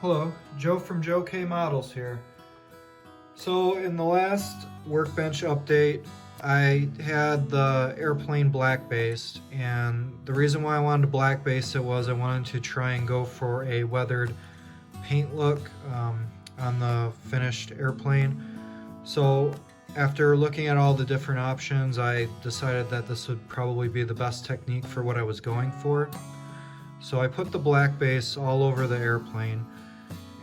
Hello, Joe from Joe K Models here. So in the last workbench update, I had the airplane black based, and the reason why I wanted to black base it was I wanted to try and go for a weathered paint look on the finished airplane. So after looking at all the different options, I decided that this would probably be the best technique for what I was going for. So I put the black base all over the airplane.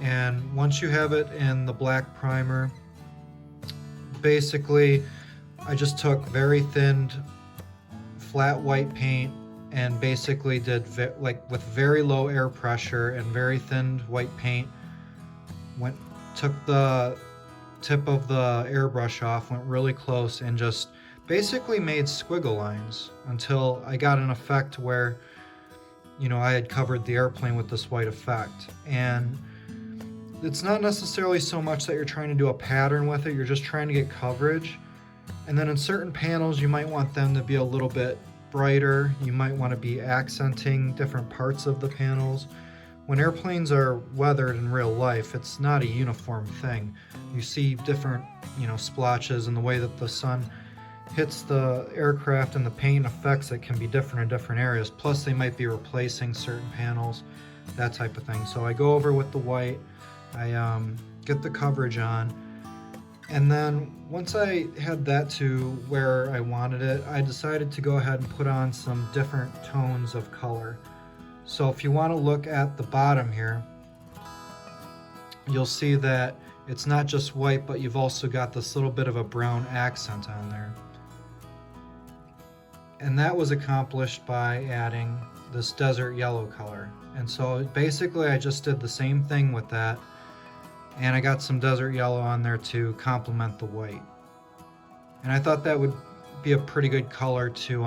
And once you have it in the black primer, basically I just took very thinned flat white paint and basically did like with very low air pressure and very thin white paint, took the tip of the airbrush off, went really close, and just basically made squiggle lines until I got an effect where, you know, I had covered the airplane with this white effect. And it's not necessarily so much that you're trying to do a pattern with it, you're just trying to get coverage. And then in certain panels you might want them to be a little bit brighter, you might want to be accenting different parts of the panels. When airplanes are weathered in real life, it's not a uniform thing. You see different, splotches, and the way that the sun hits the aircraft and the paint affects it can be different in different areas. Plus they might be replacing certain panels, that type of thing. So I go over with the white, I get the coverage on, and then once I had that to where I wanted it, I decided to go ahead and put on some different tones of color. So if you want to look at the bottom here, you'll see that it's not just white, but you've also got this little bit of a brown accent on there. And that was accomplished by adding this desert yellow color. And so basically I just did the same thing with that, and I got some desert yellow on there to complement the white. And I thought that would be a pretty good color to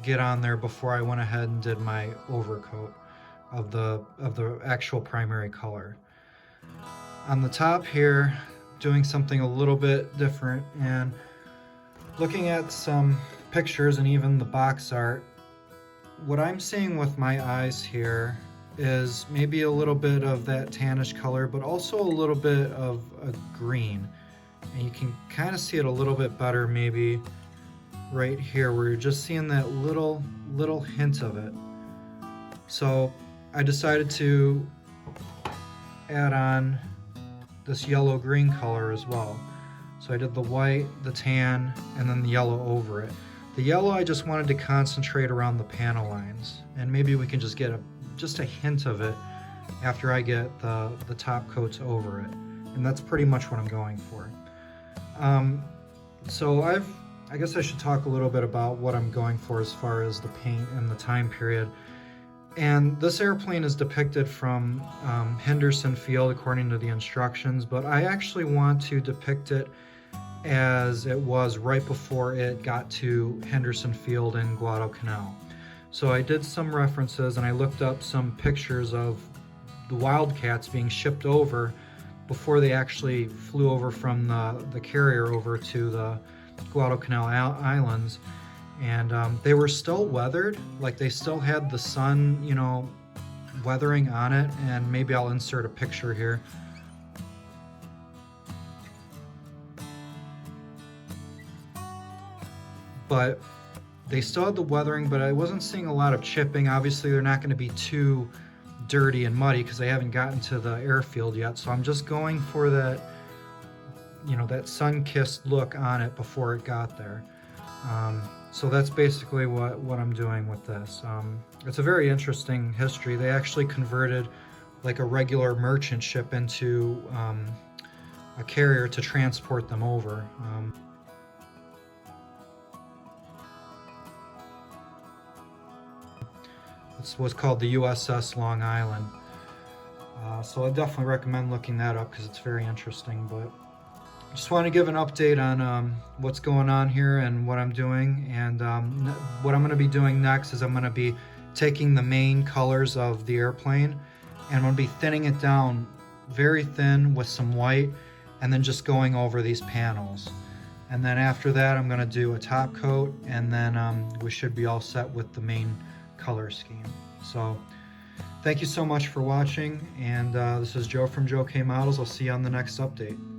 get on there before I went ahead and did my overcoat of the actual primary color. On the top here, doing something a little bit different, and looking at some pictures and even the box art, what I'm seeing with my eyes here is maybe a little bit of that tannish color, but also a little bit of a green. And you can kind of see it a little bit better maybe right here, where you're just seeing that little hint of it. So I decided to add on this yellow green color as well. So I did the white, the tan, and then the yellow over it. The yellow I just wanted to concentrate around the panel lines, and maybe we can just get just a hint of it after I get the top coats over it. And that's pretty much what I'm going for. So I guess I should talk a little bit about what I'm going for as far as the paint and the time period. And this airplane is depicted from Henderson Field according to the instructions, but I actually want to depict it as it was right before it got to Henderson Field in Guadalcanal. So I did some references and I looked up some pictures of the Wildcats being shipped over before they actually flew over from the carrier over to the Guadalcanal Islands. And they were still weathered, like they still had the sun, weathering on it. And maybe I'll insert a picture here. But they still had the weathering, but I wasn't seeing a lot of chipping. Obviously, they're not going to be too dirty and muddy because they haven't gotten to the airfield yet. So I'm just going for that, that sun-kissed look on it before it got there. So that's basically what I'm doing with this. It's a very interesting history. They actually converted like a regular merchant ship into a carrier to transport them over. This was called the USS Long Island. So I definitely recommend looking that up because it's very interesting. But just want to give an update on what's going on here and what I'm doing. And what I'm going to be doing next is I'm going to be taking the main colors of the airplane and I'm going to be thinning it down very thin with some white, and then just going over these panels. And then after that I'm going to do a top coat, and then we should be all set with the main color scheme. So Thank you so much for watching, and this is Joe from Joe K Models. I'll see you on the next update.